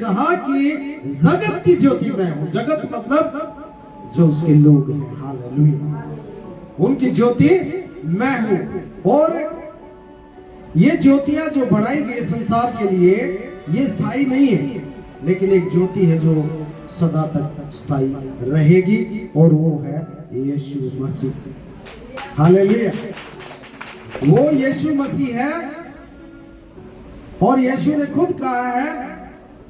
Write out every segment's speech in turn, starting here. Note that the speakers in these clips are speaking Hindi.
कहा कि जगत की ज्योति मैं हूं। जगत मतलब जो उसके लोग हैं, हालेलुया, उनकी ज्योति मैं हूं। और ये ज्योतियां जो बढ़ाई गई संसार के लिए, ये स्थायी नहीं है, लेकिन एक ज्योति है जो सदा तक स्थायी रहेगी, और वो है यीशु मसीह। हालेलुया, वो यीशु मसीह है। और यीशु ने खुद कहा है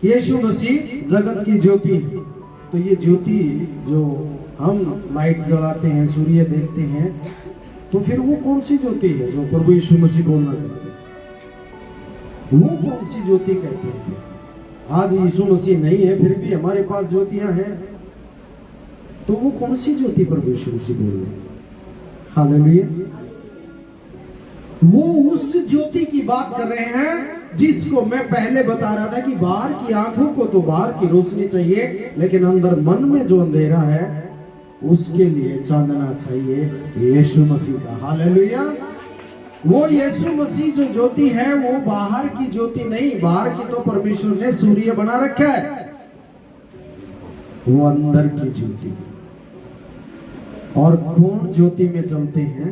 कि यीशु मसीह जगत की ज्योति है। तो ये ज्योति जो हम लाइट जलाते हैं, सूर्य देखते हैं, तो फिर वो कौन सी ज्योति है जो प्रभु यीशु मसीह बोलना चाहते हैं? वो कौन सी ज्योति कहते हैं? आज यीशु मसीह नहीं है, फिर भी हमारे पास ज्योतियां हैं, तो वो कौन सी ज्योति प्रभु यीशु मसीह बोल रहे हैं? हालेलुया, वो उस ज्योति की बात कर रहे हैं जिसको मैं पहले बता रहा था कि बाहर की आंखों को तो बाहर की रोशनी चाहिए, लेकिन अंदर मन में जो अंधेरा है उसके लिए चांदना चाहिए यीशु मसीह का। हालेलुया, वो यीशु मसीह जो ज्योति है वो बाहर की ज्योति नहीं। बाहर की तो परमेश्वर ने सूर्य बना रखा है, वो अंदर की ज्योति। और कौन ज्योति में चलते हैं?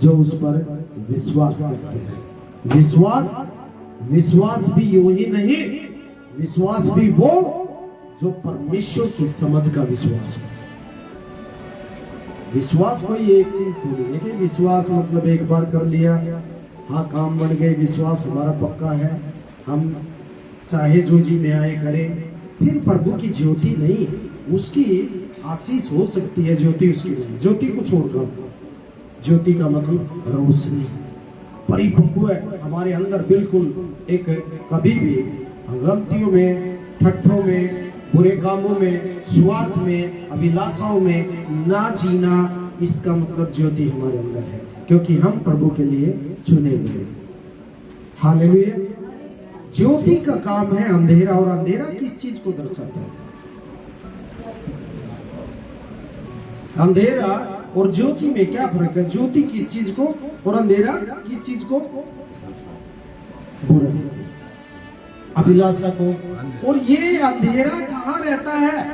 जो उस पर विश्वास करते हैं। विश्वास भी यूं ही नहीं, विश्वास भी वो जो परमेश्वर की समझ का विश्वास हो। विश्वास कोई एक चीज थोड़ी है कि विश्वास मतलब एक बार कर लिया, हाँ काम बन गए, विश्वास हमारा पक्का है, हम चाहे जो जी में आए करें। फिर प्रभु की ज्योति नहीं, उसकी आशीष हो सकती है, ज्योति उसकी नहीं। ज्योति कुछ और का, ज्योति का मतलब रोशनी, परिपक्व है हमारे अंदर, बिल्कुल एक कभी भी गलतियों में, ठट्ठों में, बुरे कामों में, स्वार्थ में, अभिलाषाओं में ना जीना, इसका मतलब ज्योति हमारे अंदर है, क्योंकि हम प्रभु के लिए चुने गए। हालेलुया, ज्योति का काम है अंधेरा। और अंधेरा किस चीज को दर्शाता है? अंधेरा और ज्योति में क्या फर्क है? ज्योति किस चीज को और अंधेरा किस चीज को? बुराई को, अभिलाषा को। और ये अंधेरा कहाँ रहता है?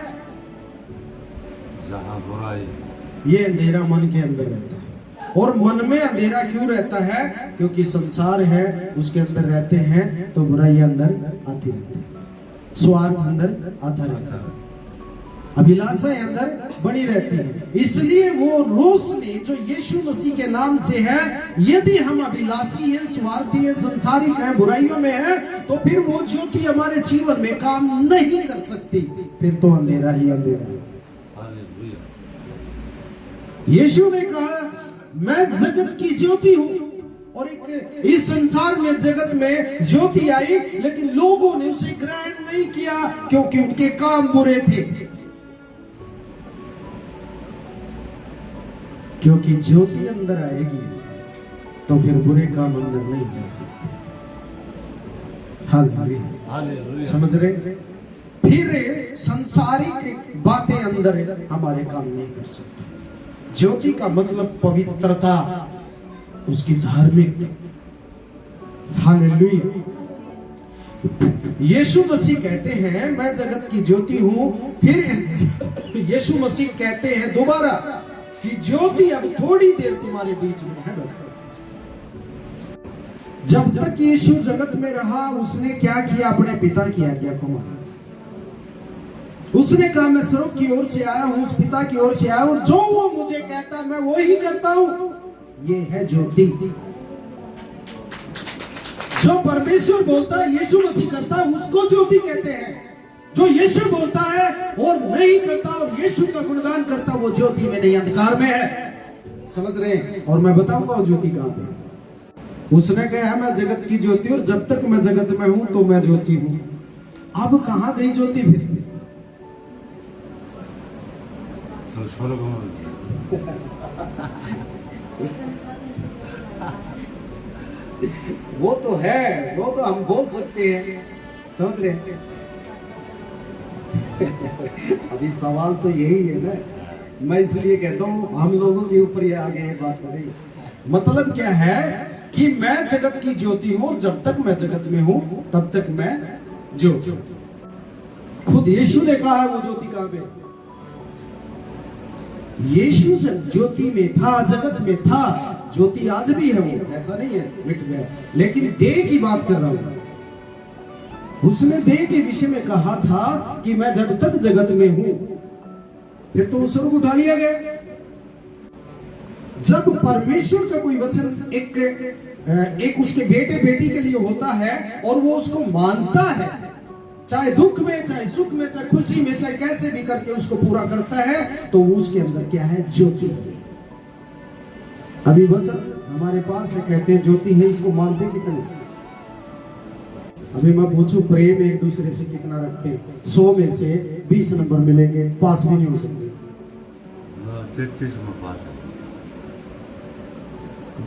जहाँ बुराई, ये अंधेरा मन के अंदर रहता है। और मन में अंधेरा क्यों रहता है? क्योंकि संसार है, उसके अंदर रहते हैं तो बुराई अंदर आती रहती है, स्वार्थ अंदर आता रहता है, अभिलाषाएं अंदर बनी रहती है। इसलिए वो रोशनी जो यीशु मसीह के नाम से है, यदि हम अभिलाषी हैं, स्वार्थी हैं, संसारिक हैं, बुराइयों में हैं, तो फिर वो ज्योति हमारे जीवन में काम नहीं कर सकती, फिर तो अंधेरा ही अंधेरा है। यीशु ने कहा मैं जगत की ज्योति हूं, और एक इस संसार में, जगत में ज्योति आई, लेकिन लोगों ने उसे ग्रहण नहीं किया क्योंकि उनके काम बुरे थे। क्योंकि ज्योति अंदर आएगी तो फिर बुरे काम अंदर नहीं रह सकते। हालेलुया, समझ रहे? फिर संसारिक बातें अंदर हमारे काम नहीं कर सकते। ज्योति का मतलब पवित्रता, उसकी धार्मिकता। हालेलुया, यीशु मसीह कहते हैं मैं जगत की ज्योति हूं। फिर यीशु मसीह कहते हैं दोबारा कि ज्योति अब थोड़ी देर तुम्हारे बीच में है बस। जब तक यीशु जगत में रहा, उसने क्या किया? अपने पिता की आज्ञा को माना। उसने कहा मैं स्वर्ग की ओर से आया हूं, उस पिता की ओर से आया हूं, जो वो मुझे कहता मैं वो ही करता हूं। ये है ज्योति। जो परमेश्वर बोलता है, यीशु मसीह करता है, उसको ज्योति कहते हैं। जो यीशु बोलता है और नहीं करता और यीशु का गुणगान करता, वो ज्योति में नहीं, अंधकार में है। समझ रहे हैं? और मैं बताऊंगा वो ज्योति कहां पे। उसने कहा मैं जगत की ज्योति, और जब तक मैं जगत में हूं तो मैं ज्योति हूं। अब कहां गई ज्योति फिर? वो तो है, वो तो हम बोल सकते हैं। समझ रहे हैं? अभी सवाल तो यही है ना, मैं इसलिए कहता हूँ हम लोगों के ऊपर ये आगे ये बात हो रही। मतलब क्या है कि मैं जगत की ज्योति हूँ, जब तक मैं जगत में हूँ तब तक मैं ज्योति हूँ। खुद यीशु ने कहा है वो ज्योति कहां पे? यीशु जब ज्योति में था, जगत में था, ज्योति आज भी है, वो ऐसा नहीं है मिट गया, लेकिन देह की बात कर रहा हूं। उसने देह के विषय में कहा था कि मैं जब तक जगत में हूं, फिर तो उस स्वर्ग उठा लिया गया। जब परमेश्वर का कोई वचन एक उसके बेटे बेटी के लिए होता है और वो उसको मानता है, चाहे दुख में, चाहे सुख में, चाहे खुशी में, चाहे कैसे भी करके उसको पूरा करता है, तो उसके अंदर क्या है? ज्योति। अभी वचन हमारे पास है, कहते हैं ज्योति है, इसको मानते कितने? अभी मैं पूछूं प्रेम एक दूसरे से कितना रखते हैं? 100 में से 20 नंबर मिलेंगे, पास भी नहीं हो सकते।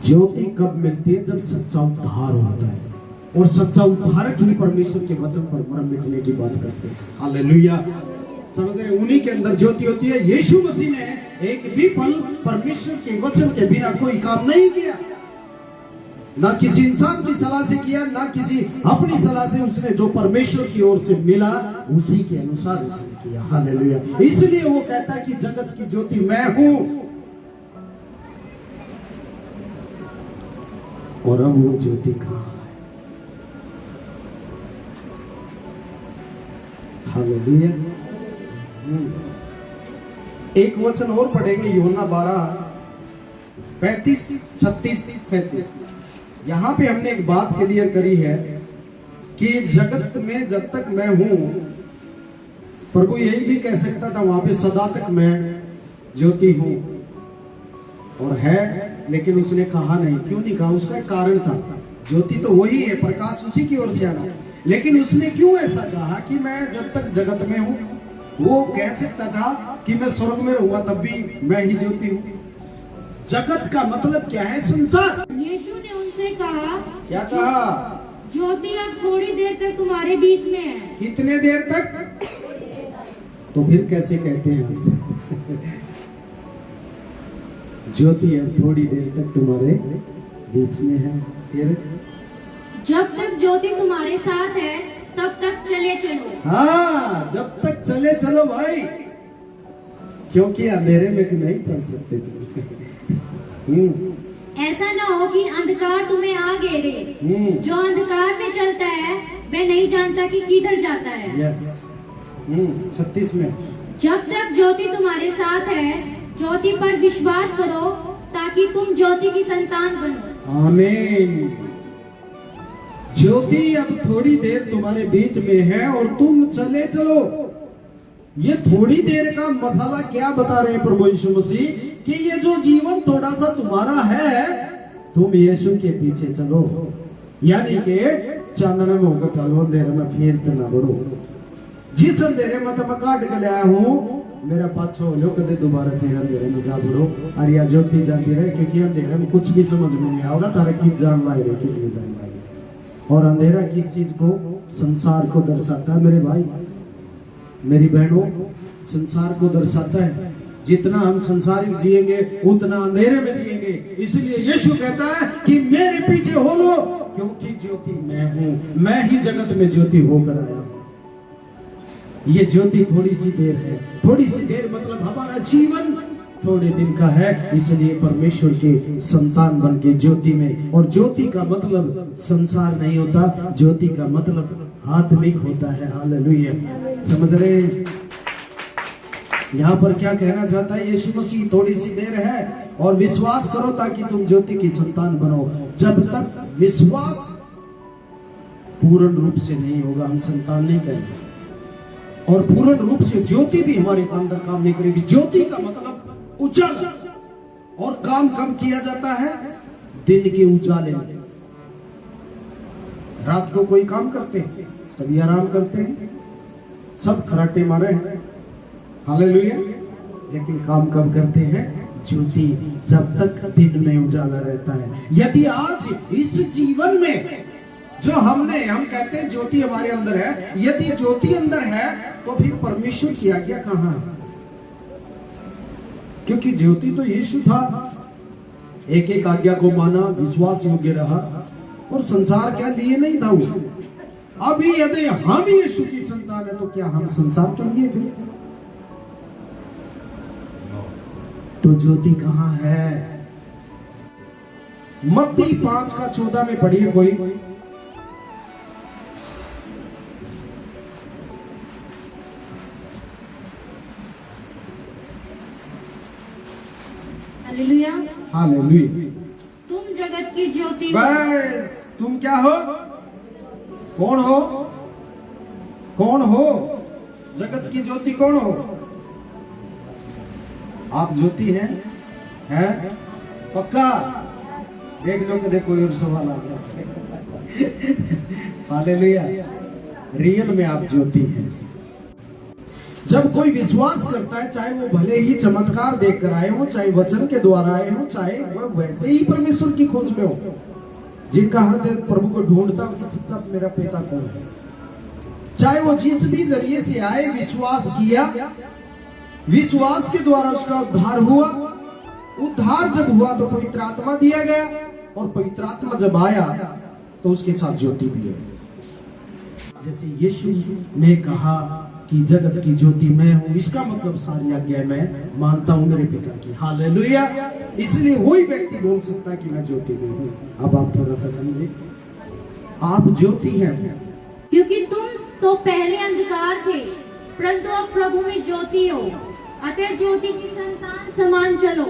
ज्योति कब मिलती है? जब सच्चा उद्धार होता है, और सच्चा उद्धारक ही परमेश्वर के वचन पर मरम मिटने की बात करते हैं। हालेलुया, समझ रहे? उन्हीं के अंदर ज्योति होती है। यीशु मसीह ने एक भी पल परमेश्वर के वचन के बिना कोई काम नहीं किया, ना किसी इंसान की सलाह से किया, ना किसी अपनी सलाह से। उसने जो परमेश्वर की ओर से मिला उसी के अनुसार उसने किया। हालेलुया, इसलिए वो कहता है कि जगत की ज्योति मैं हूं। और अब वो ज्योति कहां है? हालेलुया। एक वचन और पढ़ेंगे, यूहन्ना 12:35, 36, 37। यहां पे हमने एक बात क्लियर करी है कि जगत में जब तक मैं हूं, प्रभु यही भी कह सकता था वहां पे सदा तक मैं ज्योति हूं, और है, लेकिन उसने कहा नहीं। क्यों नहीं कहा? उसका एक कारण था। ज्योति तो वही है, प्रकाश उसी की ओर से आना, लेकिन उसने क्यों ऐसा कहा कि मैं जब तक जगत में हूं? वो कह सकता था कि मैं स्वर्ग में रहूंगा तब भी मैं ही ज्योति हूं। जगत का मतलब क्या है? संसार। यीशु ने उनसे कहा, क्या कहा? ज्योति अब थोड़ी देर तक तुम्हारे बीच में है। कितने देर तक? तो फिर कैसे कहते हैं आप? ज्योति अब थोड़ी देर तक तुम्हारे बीच में है। फिर जब तक ज्योति तुम्हारे साथ है तब तक चले चलो। हाँ, जब तक चले चलो भाई, क्योंकि अंधेरे में नहीं चल सकते थे। ऐसा ना हो कि अंधकार तुम्हें आ घेरे। जो अंधकार में चलता है वह नहीं जानता कि किधर जाता है। यस। 36 में जब तक ज्योति तुम्हारे साथ है, ज्योति पर विश्वास करो ताकि तुम ज्योति की संतान बनो। आमीन। ज्योति अब थोड़ी देर तुम्हारे बीच में है और तुम चले चलो। ये थोड़ी देर का मसाला क्या बता रहे हैं प्रभु यीशु मसीह? कि ये जो जीवन थोड़ा सा तुम्हारा है, तुम यीशु के पीछे चलो, यानी कि चांदन में होकर चलो, अंधेरे में फिर ना बढ़ो। जिस अंधेरे में तो मैं काट के लाया हूं, मेरा पाछो हो जाओ, कदे दोबारा फिर अंधेरे में जा बढ़ो। और या ज्योति जाती रहे, क्योंकि अंधेरे में कुछ भी समझ में नहीं आओगा, तारा की जान लाई रहे, कितनी जान लाई। और अंधेरा किस चीज को? संसार को दर्शाता है मेरे भाई, मेरी बहनों, संसार को दर्शाता है। जितना हम संसारिक जिएंगे उतना अंधेरे में जिएंगे। इसलिए यीशु कहता है कि मेरे पीछे हो लो, क्योंकि ज्योति मैं हूं, मैं ही जगत में ज्योति होकर आया हूं। ये ज्योति थोड़ी सी देर है। थोड़ी सी देर मतलब हमारा जीवन थोड़े दिन का है। इसलिए परमेश्वर के संतान बन के ज्योति में, और ज्योति का मतलब संसार नहीं होता, ज्योति का मतलब आत्मिक होता है। हालेलुया, समझ रहे हैं? यहाँ पर क्या कहना चाहता है यीशु मसीह? थोड़ी सी देर है और विश्वास करो ताकि तुम ज्योति की संतान बनो। जब तक विश्वास पूर्ण रूप से नहीं होगा, हम संतान नहीं कह सकते। और पूर्ण रूप से ज्योति भी हमारे अंदर काम नहीं करेगी। ज्योति का मतलब उजाला, और काम कब किया जाता है? दिन के उजाले में। रात को कोई काम करते हैं? सभी आराम करते हैं, सब खराटे मारे हैं। हालेलुया। लेकिन काम कब करते हैं? ज्योति, जब तक दिन में उजाला रहता है। यदि आज इस जीवन में जो हम कहते हैं ज्योति हमारे अंदर है, यदि ज्योति अंदर है तो फिर परमेश्वर की आज्ञा कहां है? क्योंकि ज्योति तो यीशु था, एक एक आज्ञा को माना, विश्वास योग्य रहा, और संसार क्या लिए नहीं था वो। अभी यदि हम यीशु की संतान संतान है तो क्या हम संसार के लिए फिर? तो ज्योति कहाँ है? मत्ती 5:14 में पढ़िए कोई। हालेलुया। हालेलुया। तुम जगत की ज्योति हो। बस तुम क्या हो? कौन हो? कौन हो? जगत की ज्योति कौन हो? आप ज्योति हैं? हैं? पक्का? देख लो कि कोई और सवाल आ जाए। हालेलुया। रियल में आप ज्योति हैं। जब कोई विश्वास करता है, चाहे वो भले ही चमत्कार देखकर आए हो, चाहे वचन के द्वारा आए हो, चाहे वह वैसे ही परमेश्वर की खोज में हो, जिनका हृदय प्रभु को ढूंढता हो कि सच्चा मेरा पिता कौन है, चाहे वो जिस भी जरिए से आए, विश्वास किया, विश्वास के द्वारा उसका उद्धार हुआ। उद्धार जब हुआ तो पवित्र आत्मा दिया गया, और पवित्र आत्मा जब आया तो उसके साथ ज्योति भी है। जैसे यीशु ने कहा कि जगत की ज्योति मैं हूं, इसका मतलब सारी आज्ञा मैं मानता हूं मेरे पिता की। हालेलुया। इसलिए वही व्यक्ति बोल सकता है कि मैं ज्योति में हूं। अब आप थोड़ा सा समझे, आप ज्योति हैं, क्योंकि तुम तो पहले अंधकार थे, परंतु अब प्रभु में ज्योति हो। अतः ज्योति की संतान समान चलो।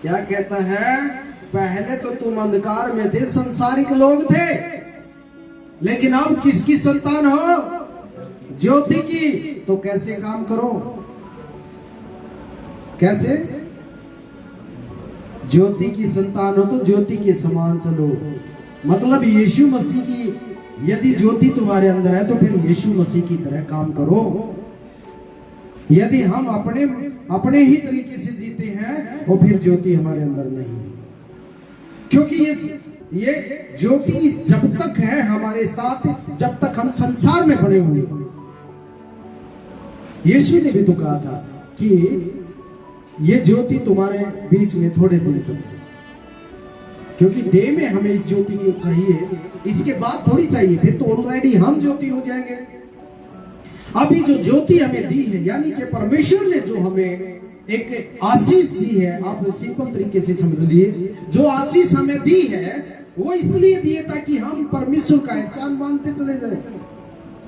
क्या कहता है? पहले तो तुम अंधकार में थे, संसारिक लोग थे, लेकिन अब किसकी संतान हो? ज्योति की। तो कैसे काम करो? कैसे? ज्योति की संतान हो तो ज्योति के समान चलो। मतलब यीशु मसीह की यदि ज्योति तुम्हारे अंदर है तो फिर यीशु मसीह की तरह काम करो। यदि हम अपने ही तरीके से जीते हैं और फिर ज्योति हमारे अंदर नहीं है, क्योंकि ये ज्योति जब तक है हमारे साथ, जब तक हम संसार में बने हुए। यीशु ने भी तो कहा था कि ये ज्योति तुम्हारे बीच में थोड़े दिन तक है, क्योंकि देह में हमें इस ज्योति की चाहिए, इसके बाद थोड़ी चाहिए, फिर तो ऑलरेडी हम ज्योति हो जाएंगे। अभी जो ज्योति हमें दी है, यानी कि परमेश्वर ने जो हमें एक आशीष दी है, आप सिंपल तरीके से समझ लिए, जो आशीष हमें दी है वो इसलिए दिए ताकि हम परमेश्वर का एहसान मानते चले जाए,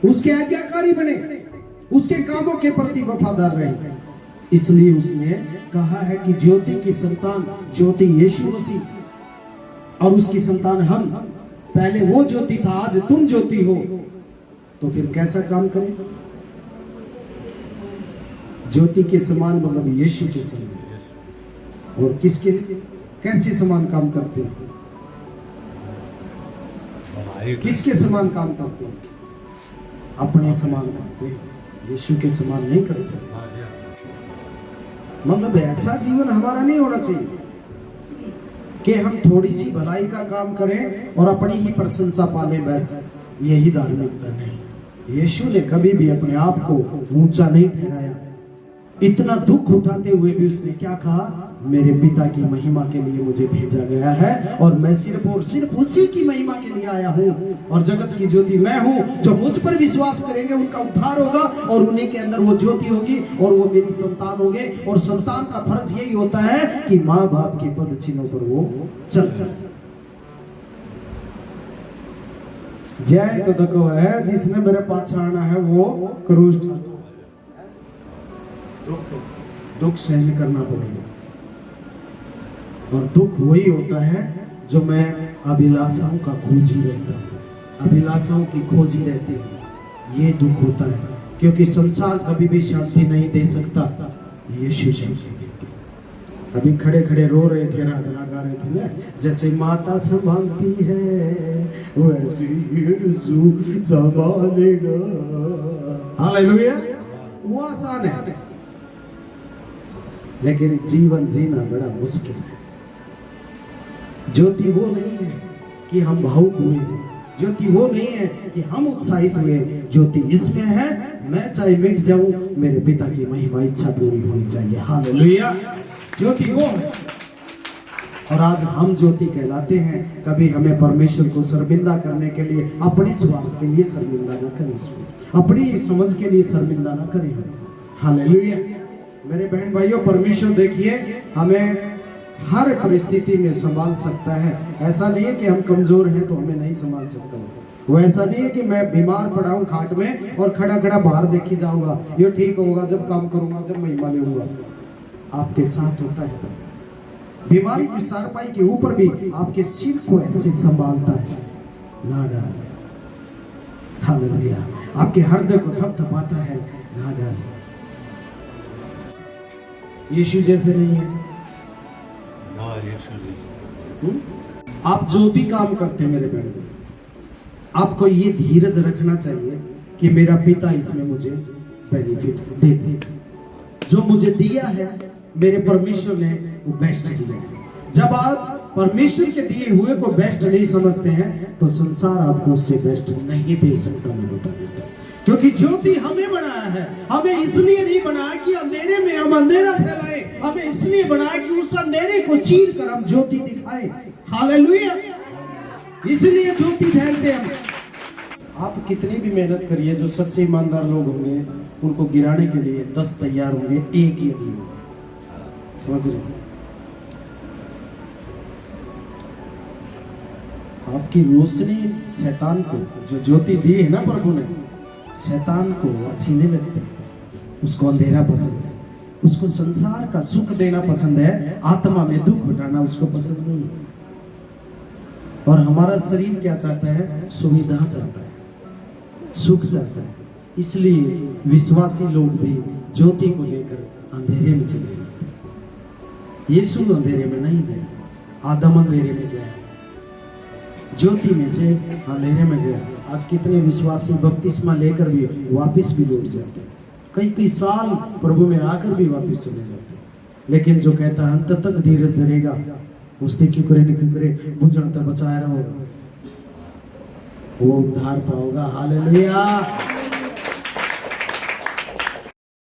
उसके आज्ञाकारी बने, उसके कामों के प्रति वफादार रहे। इसलिए उसने कहा है कि ज्योति की संतान, ज्योति यीशु मसीह, और उसकी संतान हम। पहले वो ज्योति था, आज तुम ज्योति हो। तो फिर कैसा काम करें? ज्योति के समान मतलब यीशु के समान। और किसके कैसे समान काम करते हैं? किसके समान काम करते हैं? अपने समान करते हैं, यीशु के समान नहीं करते। मतलब ऐसा जीवन हमारा नहीं होना चाहिए कि हम थोड़ी सी भलाई का काम करें और अपनी ही प्रशंसा पालें, बस यही धार्मिकता नहीं। यीशु ने कभी भी अपने आप को ऊंचा नहीं ठहराया। इतना दुख उठाते हुए भी उसने क्या कहा? मेरे पिता की महिमा के लिए मुझे भेजा गया है और मैं सिर्फ और सिर्फ उसी की महिमा के लिए आया हूँ। और जगत की ज्योति मैं हूँ। जो मुझ पर विश्वास करेंगे उनका उद्धार होगा और उन्हीं के अंदर वो ज्योति होगी और वो मेरी संतान होंगे। और संतान का फर्ज यही होता है कि माँ बाप के पद चिन्हों पर वो चल जाए। जय तो देखो है, जिसने मेरे पास आना है वो क्रूस दुख सहन करना पड़ेगा। और दुख वही होता है जो मैं अभिलाषाओं का खोजी रहता हूँ, अभिलाषाओं की खोजी रहती हूँ, ये दुख होता है। क्योंकि संसार कभी भी शांति नहीं दे सकता, यीशु शांति देते। अभी खड़े खड़े रो रहे थे, राधना गा रहे थे ना, जैसे माता संभालती है वैसे यीशु संभालेगा। हालेलुया। वो आसान है, लेकिन जीवन जीना बड़ा मुश्किल है। ज्योति वो नहीं है कि हम भावुक हुए, ज्योति वो नहीं है कि हम उत्साहित हुए। ज्योति इसमें है, मैं चाहे मिट जाऊं, मेरे पिता की महिमा इच्छा पूरी होनी चाहिए। हालेलुया। ज्योति वो है। और आज हम ज्योति कहलाते हैं। कभी हमें परमेश्वर को शर्मिंदा करने के लिए, अपने स्वार्थ के लिए शर्मिंदा न करें, उसमें अपनी समझ के लिए शर्मिंदा न करें। हालेलुया। मेरे बहन भाइयों, परमेश्वर देखिए हमें हर परिस्थिति में संभाल सकता है। ऐसा नहीं है कि हम कमजोर हैं तो हमें नहीं संभाल सकता। वो ऐसा नहीं है कि मैं बीमार पड़ा हूं खाट में और खड़ा खड़ा बाहर देखी जाऊंगा, ये ठीक होगा जब काम करूंगा, जब महिमा लूंगा। आपके साथ होता है। बीमारी की चारपाई के ऊपर भी आपके सिर को ऐसे संभालता है, ना डर। हालेलुया। आपके हृदय को थपथपाता है, ना डर। यीशु जैसे नहीं है। आप जो भी काम करते हैं मेरे बहन, आपको ये धीरज रखना चाहिए कि मेरा पिता इसमें मुझे बेनिफिट दे दे। जो मुझे दिया है मेरे परमेश्वर ने वो बेस्ट दिया है। जब आप परमेश्वर के दिए हुए को बेस्ट नहीं समझते हैं तो संसार आपको उससे बेस्ट नहीं दे सकता। मैं बता देता हूं, क्योंकि ज्योति हमें बनाया है। हमें इसलिए नहीं बनाया कि अंधेरे में हम अंधेरा फैलाएं, हमें इसलिए बनाया कि उस अंधेरे को चीर कर हम ज्योति दिखाएं। हालेलुया। इसलिए ज्योति फैलते हम। आप कितनी भी मेहनत करिए, जो सच्चे ईमानदार लोग होंगे उनको गिराने के लिए 10 तैयार होंगे, एक ही नहीं होगा। समझ रहे? आपकी रोशनी शैतान को, जो ज्योति दी है ना प्रभु ने, शैतान को अच्छी नहीं लगती। उसको अंधेरा पसंद है, उसको संसार का सुख देना पसंद है, आत्मा में दुख हटाना उसको पसंद नहीं है। और हमारा शरीर क्या चाहता है? सुविधा चाहता है, सुख चाहता है। इसलिए विश्वासी लोग भी ज्योति को लेकर अंधेरे में चले जाते हैं। यीशु अंधेरे में नहीं गए, आदम अंधेरे में गया, ज्योति में से अंधेरे में गया। आज कितने विश्वासी बपतिस्मा लेकर भी वापस भी लौट जाते हैं, कई साल प्रभु में आकर भी वापस चले जाते हैं। लेकिन जो कहता है अंत तक धीरज धरेगा, उसने क्यों करे नहीं क्यों करे, बुझण तक बचाया रहेगा, वो उद्धार पाओगा। हालेलुया।